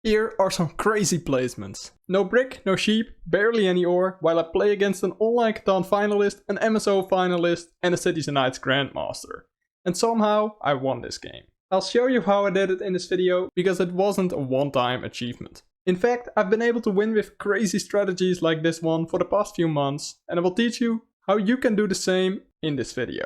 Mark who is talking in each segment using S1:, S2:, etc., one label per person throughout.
S1: Here are some crazy placements. No brick, no sheep, barely any ore, while I play against an online Catan finalist, an MSO finalist and a Cities and Knights Grandmaster. And somehow I won this game. I'll show you how I did it in this video, because it wasn't a one-time achievement. In fact, I've been able to win with crazy strategies like this one for the past few months, and I will teach you how you can do the same in this video.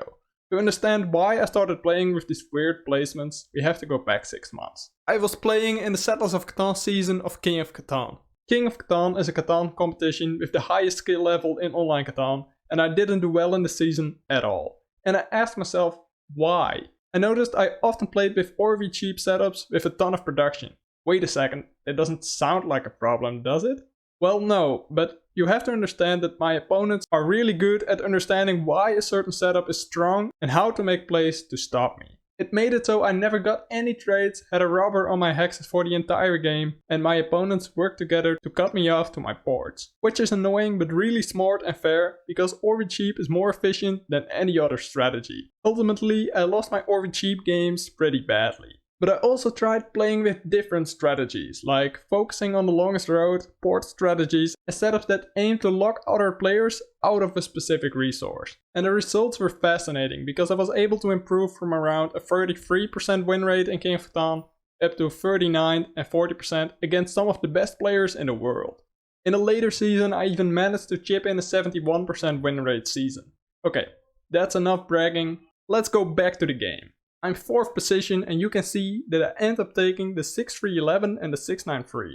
S1: To understand why I started playing with these weird placements, we have to go back 6 months. I was playing in the Settlers of Catan season of King of Catan. King of Catan is a Catan competition with the highest skill level in online Catan, and I didn't do well in the season at all. And I asked myself, why? I noticed I often played with ORV cheap setups with a ton of production. Wait a second, it doesn't sound like a problem, does it? Well, no, but you have to understand that my opponents are really good at understanding why a certain setup is strong and how to make plays to stop me. It made it so I never got any trades, had a robber on my hexes for the entire game, and my opponents worked together to cut me off to my ports. Which is annoying but really smart and fair, because Orvi Cheap is more efficient than any other strategy. Ultimately, I lost my Orvi Cheap games pretty badly. But I also tried playing with different strategies, like focusing on the longest road, port strategies, and setups that aim to lock other players out of a specific resource. And the results were fascinating, because I was able to improve from around a 33% win rate in King of Catan up to 39 and 40% against some of the best players in the world. In a later season I even managed to chip in a 71% win rate season. Okay, that's enough bragging, let's go back to the game. I'm 4th position and you can see that I end up taking the 6-3-11 and the 6-9-3,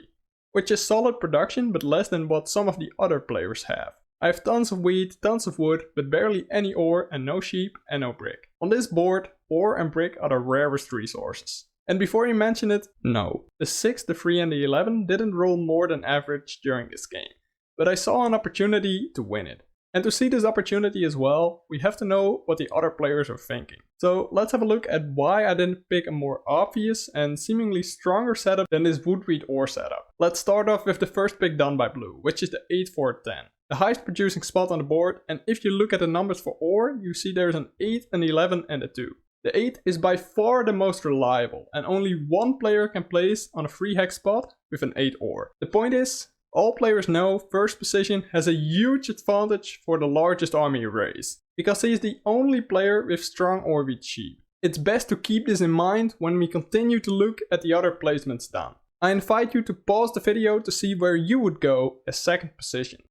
S1: which is solid production but less than what some of the other players have. I have tons of wheat, tons of wood, but barely any ore and no sheep and no brick. On this board, ore and brick are the rarest resources. And before you mention it, no, the 6, the 3 and the 11 didn't roll more than average during this game, but I saw an opportunity to win it. And to see this opportunity as well, we have to know what the other players are thinking. So let's have a look at why I didn't pick a more obvious and seemingly stronger setup than this wood wheat ore setup. Let's start off with the first pick done by blue, which is the 8-4-10. The highest producing spot on the board, and if you look at the numbers for ore, you see there's an 8, an 11 and a 2. The 8 is by far the most reliable, and only one player can place on a free hex spot with an 8 ore. The point is, all players know first position has a huge advantage for the largest army race, because he is the only player with strong Orvi Cheap. It's best to keep this in mind when we continue to look at the other placements done. I invite you to pause the video to see where you would go as 2nd position.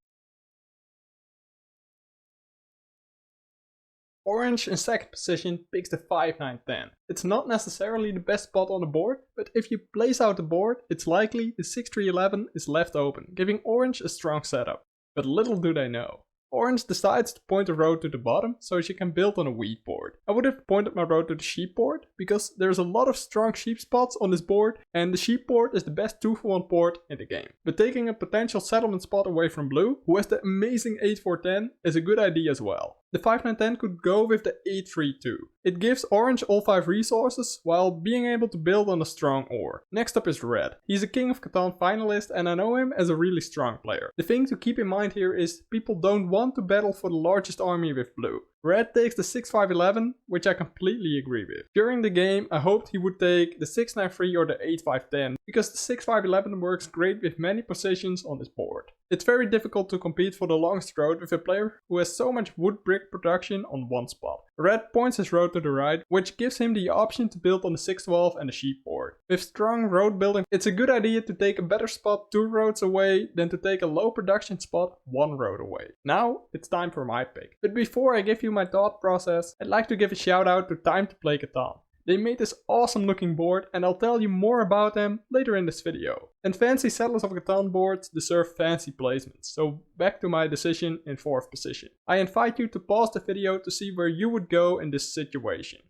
S1: Orange in 2nd position picks the 5-9-10. It's not necessarily the best spot on the board, but if you place out the board, it's likely the 6-3-11 is left open, giving Orange a strong setup. But little do they know. Orange decides to point the road to the bottom so she can build on a wheat board. I would have pointed my road to the sheep board, because there's a lot of strong sheep spots on this board and the sheep board is the best 2-for-1 port in the game. But taking a potential settlement spot away from blue, who has the amazing 8-4-10, is a good idea as well. The 5-9-10 could go with the 8-3-2. It gives orange all 5 resources while being able to build on a strong ore. Next up is red. He's a King of Catan finalist and I know him as a really strong player. The thing to keep in mind here is people don't want to battle for the largest army with blue. Red takes the 6-5-11, which I completely agree with. During the game I hoped he would take the 6-9-3 or the 8-5-10, because the 6-5-11 works great with many positions on this board. It's very difficult to compete for the longest road with a player who has so much wood brick production on one spot. Red points his road to the right, which gives him the option to build on the 6-12 and the sheep board. With strong road building, it's a good idea to take a better spot 2 roads away than to take a low production spot 1 road away. Now it's time for my pick. But before I give you my thought process, I'd like to give a shout out to Time to Play Catan. They made this awesome looking board and I'll tell you more about them later in this video. And fancy Settlers of Catan boards deserve fancy placements, so back to my decision in 4th position. I invite you to pause the video to see where you would go in this situation.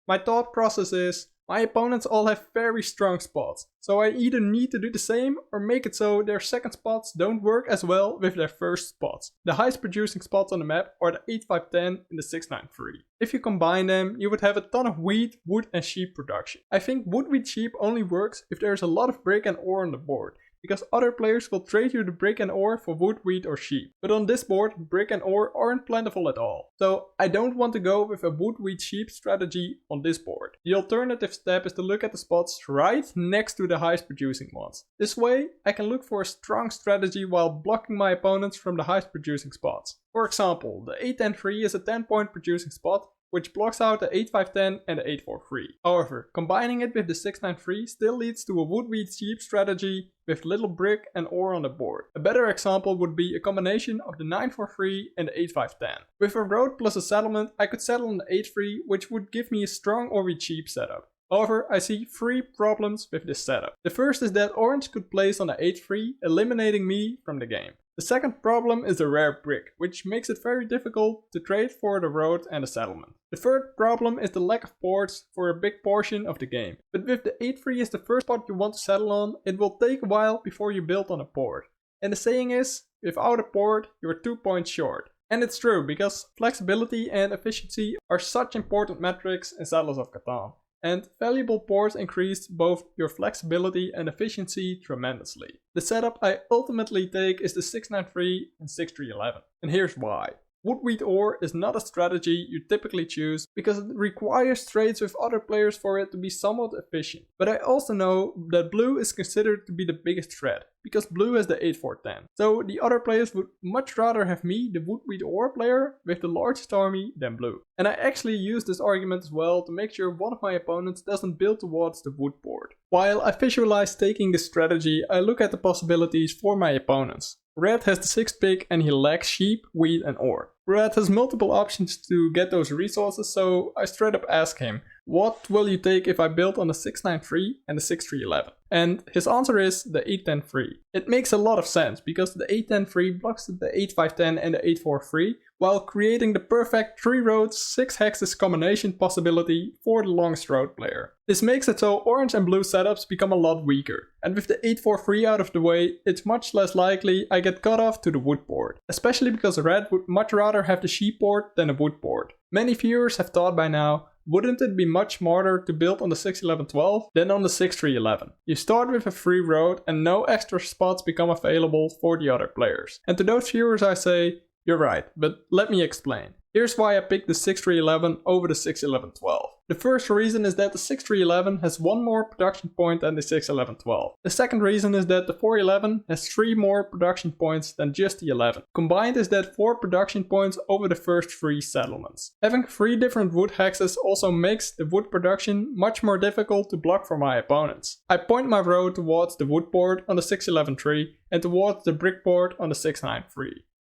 S1: My thought process is, my opponents all have very strong spots, so I either need to do the same or make it so their second spots don't work as well with their first spots. The highest producing spots on the map are the 8-5-10 and the 6-9-3. If you combine them, you would have a ton of wheat, wood and sheep production. I think wood wheat sheep only works if there is a lot of brick and ore on the board, because other players will trade you the brick and ore for wood, wheat or sheep. But on this board, brick and ore aren't plentiful at all. So I don't want to go with a wood, wheat, sheep strategy on this board. The alternative step is to look at the spots right next to the highest producing ones. This way, I can look for a strong strategy while blocking my opponents from the highest producing spots. For example, the 8-10-3 is a 10-point producing spot, which blocks out the 8-5-10 and the 8-4-3. However, combining it with the 6-9-3 still leads to a wood, wheat, sheep strategy with little brick and ore on the board. A better example would be a combination of the 9-4-3 and the 8-5-10. With a road plus a settlement, I could settle on the 8-3, which would give me a strong or wheat sheep setup. However, I see 3 problems with this setup. The first is that orange could place on the 8-3, eliminating me from the game. The second problem is the rare brick, which makes it very difficult to trade for the road and the settlement. The third problem is the lack of ports for a big portion of the game. But with the 8-3 as the first spot you want to settle on, it will take a while before you build on a port. And the saying is, without a port, you're 2 points short. And it's true, because flexibility and efficiency are such important metrics in Settlers of Catan. And valuable ports increase both your flexibility and efficiency tremendously. The setup I ultimately take is the 6-9-3 and 6-3-11. And here's why. Wood, wheat, ore is not a strategy you typically choose because it requires trades with other players for it to be somewhat efficient. But I also know that blue is considered to be the biggest threat, because blue has the 8-4-10. So the other players would much rather have me, the wood, wheat, ore player, with the largest army than blue. And I actually use this argument as well to make sure one of my opponents doesn't build towards the wood board. While I visualize taking this strategy, I look at the possibilities for my opponents. Red has the 6th pick and he lacks sheep, wheat and ore. Red has multiple options to get those resources, so I straight up ask him, what will you take if I build on the 6-9-3 and the 6-3-11? And his answer is the 8-10-3. It makes a lot of sense, because the 8-10-3 blocks the 8-5-10 and the 8-4-3, while creating the perfect 3 roads, 6 hexes combination possibility for the longest road player. This makes it so orange and blue setups become a lot weaker, and with the 8-4-3 out of the way, it's much less likely I get cut off to the wood board, especially because red would much rather have the sheep board than the wood board. Many viewers have thought by now, wouldn't it be much smarter to build on the 6-11-12 than on the 6-3-11? You start with a free road and no extra spots become available for the other players. And to those viewers I say, you're right, but let me explain. Here's why I picked the 6-3-11 over the 6-11-12. The first reason is that the 6-3-11 has 1 more production point than the 6-11-12. The second reason is that the 4-11 has 3 more production points than just the 11. Combined is that 4 production points over the first 3 settlements. Having 3 different wood hexes also makes the wood production much more difficult to block for my opponents. I point my road towards the wood board on the 6-11-3 and towards the brick board on the 6-9-3.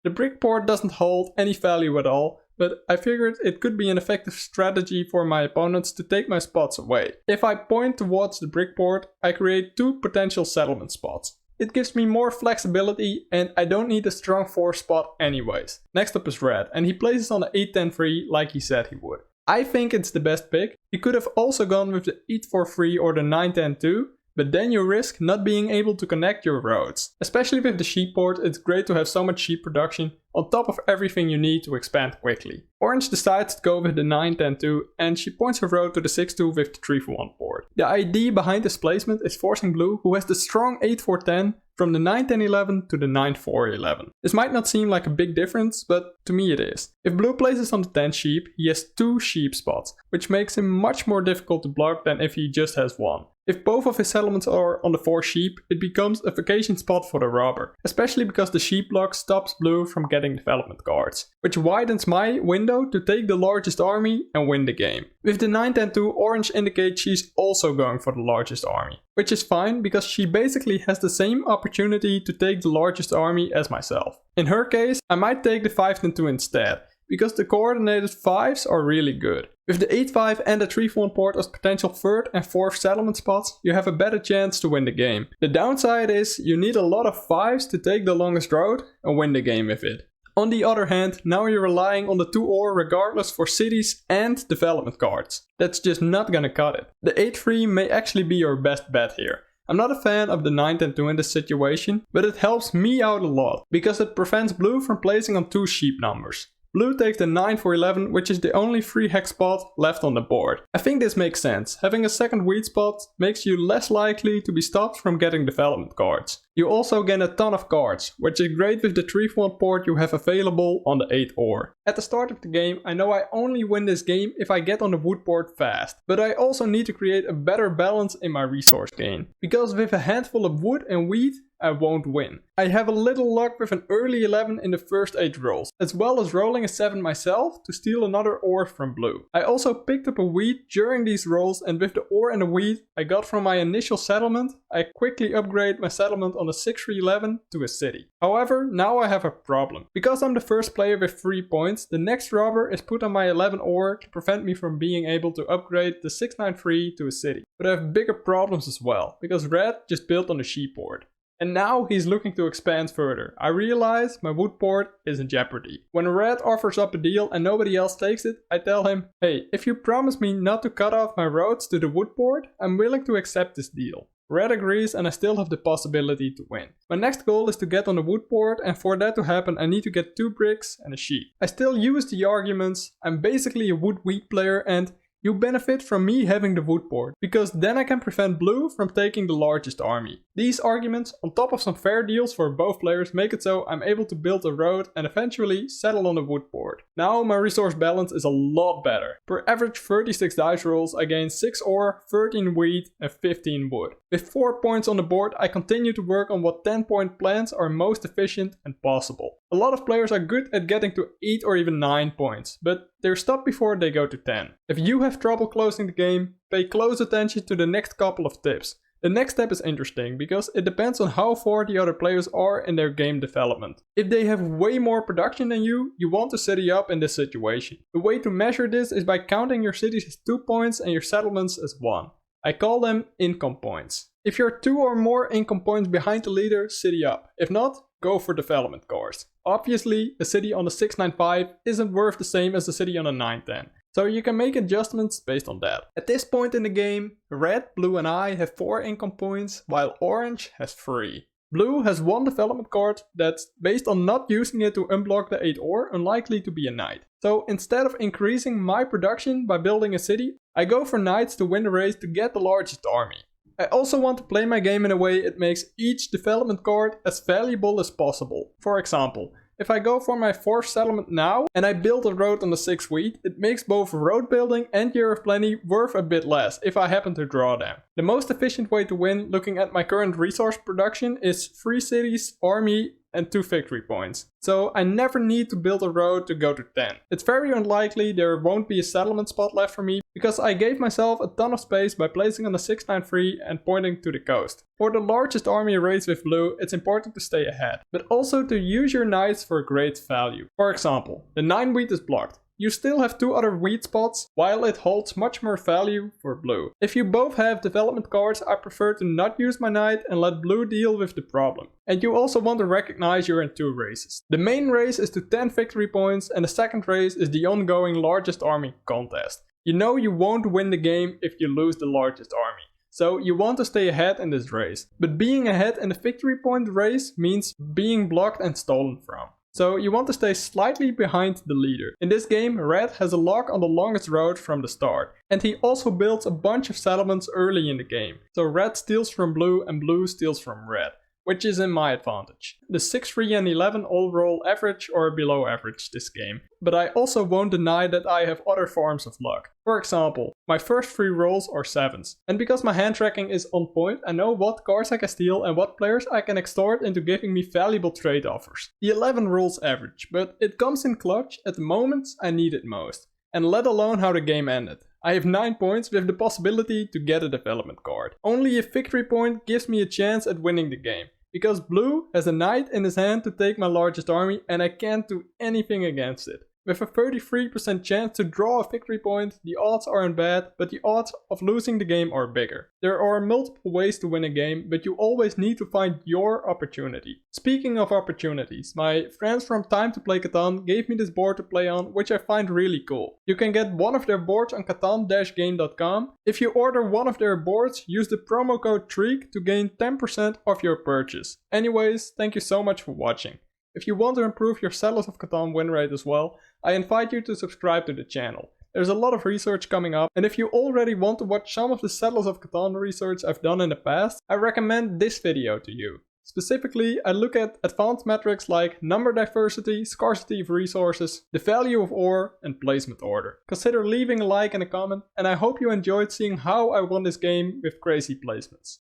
S1: The brick board doesn't hold any value at all, but I figured it could be an effective strategy for my opponents to take my spots away. If I point towards the brick board, I create 2 potential settlement spots. It gives me more flexibility and I don't need a strong 4 spot anyways. Next up is red, and he places on the 8-10-3 like he said he would. I think it's the best pick. He could have also gone with the 8-4-3 or the 9-10-2. But then you risk not being able to connect your roads. Especially with the sheep board, it's great to have so much sheep production on top of everything you need to expand quickly. Orange decides to go with the 9-10-2 and she points her road to the 6-2 with the 3-for-1 board. The idea behind this placement is forcing blue, who has the strong 8-4-10, from the 9-10-11 to the 9-4-11. This might not seem like a big difference, but to me it is. If blue places on the 10 sheep, he has 2 sheep spots, which makes him much more difficult to block than if he just has 1. If both of his settlements are on the 4 sheep, it becomes a vacation spot for the robber, especially because the sheep block stops blue from getting development cards, which widens my window to take the largest army and win the game. With the 9-10-2, orange indicates she's also going for the largest army, which is fine because she basically has the same opportunity to take the largest army as myself. In her case, I might take the 5-10-2 instead, because the coordinated 5s are really good. With the 8-5 and the 3-for-1 port as potential 3rd and 4th settlement spots, you have a better chance to win the game. The downside is you need a lot of 5s to take the longest road and win the game with it. On the other hand, now you're relying on the 2 ore regardless for cities and development cards. That's just not gonna cut it. The 8-3 may actually be your best bet here. I'm not a fan of the 9-10-2 in this situation, but it helps me out a lot, because it prevents blue from placing on 2 sheep numbers. Blue takes the 9 for 11, which is the only free hex spot left on the board. I think this makes sense. Having a second wheat spot makes you less likely to be stopped from getting development cards. You also gain a ton of cards, which is great with the 3-for-1 port you have available on the 8 ore. At the start of the game, I know I only win this game if I get on the wood port fast, but I also need to create a better balance in my resource gain. Because with a handful of wood and wheat, I won't win. I have a little luck with an early 11 in the first 8 rolls, as well as rolling a 7 myself to steal another ore from blue. I also picked up a wheat during these rolls, and with the ore and the wheat I got from my initial settlement, I quickly upgrade my settlement on the 6-3-11 to a city. However, now I have a problem. Because I'm the first player with 3 points, the next robber is put on my 11 ore to prevent me from being able to upgrade the 6-9-3 to a city. But I have bigger problems as well, because red just built on the sheep port. And now he's looking to expand further. I realize my wood port is in jeopardy. When red offers up a deal and nobody else takes it, I tell him, hey, if you promise me not to cut off my roads to the wood port, I'm willing to accept this deal. Red agrees and I still have the possibility to win. My next goal is to get on the wood port, and for that to happen I need to get 2 bricks and a sheep. I still use the arguments, I'm basically a wood wheat player and you benefit from me having the wood port, because then I can prevent blue from taking the largest army. These arguments, on top of some fair deals for both players, make it so I'm able to build a road and eventually settle on the wood port. Now my resource balance is a lot better. Per average 36 dice rolls I gain 6 ore, 13 wheat and 15 wood. With 4 points on the board I continue to work on what 10-point plans are most efficient and possible. A lot of players are good at getting to 8 or even 9 points, but they're stopped before they go to 10. If you have trouble closing the game, pay close attention to the next couple of tips. The next step is interesting because it depends on how far the other players are in their game development. If they have way more production than you want to city up in this situation. The way to measure this is by counting your cities as 2 points and your settlements as 1. I call them income points. If you're 2 or more income points behind the leader, city up. If not, go for development cards. Obviously, a city on a 6-9-5 isn't worth the same as a city on a 9-10. So you can make adjustments based on that. At this point in the game, red, blue and I have 4 income points, while orange has 3. Blue has 1 development card that's, based on not using it to unblock the 8 ore, unlikely to be a knight. So instead of increasing my production by building a city, I go for knights to win the race to get the largest army. I also want to play my game in a way it makes each development card as valuable as possible. For example, if I go for my 4th settlement now and I build a road on the 6 wheat, it makes both road building and Year of Plenty worth a bit less if I happen to draw them. The most efficient way to win, looking at my current resource production, is 3 cities, army and 2 victory points. So I never need to build a road to go to 10. It's very unlikely there won't be a settlement spot left for me because I gave myself a ton of space by placing on the 6-9-3 and pointing to the coast. For the largest army race with blue, it's important to stay ahead, but also to use your knights for great value. For example, the 9 wheat is blocked. You still have 2 other wheat spots, while it holds much more value for blue. If you both have development cards, I prefer to not use my knight and let blue deal with the problem. And you also want to recognize you're in 2 races. The main race is to 10 victory points and the second race is the ongoing largest army contest. You know you won't win the game if you lose the largest army. So you want to stay ahead in this race. But being ahead in the victory point race means being blocked and stolen from. So you want to stay slightly behind the leader. In this game, red has a lock on the longest road from the start. And he also builds a bunch of settlements early in the game. So red steals from blue and blue steals from red, which is in my advantage. The 6, 3 and 11 all roll average or below average this game. But I also won't deny that I have other forms of luck. For example, my first 3 rolls are 7s. And because my hand tracking is on point, I know what cards I can steal and what players I can extort into giving me valuable trade offers. The 11 rolls average, but it comes in clutch at the moments I need it most. And let alone how the game ended. I have 9 points with the possibility to get a development card. Only a victory point gives me a chance at winning the game. Because blue has a knight in his hand to take my largest army and I can't do anything against it. With a 33% chance to draw a victory point, the odds aren't bad, but the odds of losing the game are bigger. There are multiple ways to win a game, but you always need to find your opportunity. Speaking of opportunities, my friends from Time to Play Catan gave me this board to play on, which I find really cool. You can get one of their boards on catan-game.com. If you order one of their boards, use the promo code TREAK to gain 10% off your purchase. Anyways, thank you so much for watching. If you want to improve your Settlers of Catan win rate as well, I invite you to subscribe to the channel. There's a lot of research coming up, and if you already want to watch some of the Settlers of Catan research I've done in the past, I recommend this video to you. Specifically, I look at advanced metrics like number diversity, scarcity of resources, the value of ore, and placement order. Consider leaving a like and a comment, and I hope you enjoyed seeing how I won this game with crazy placements.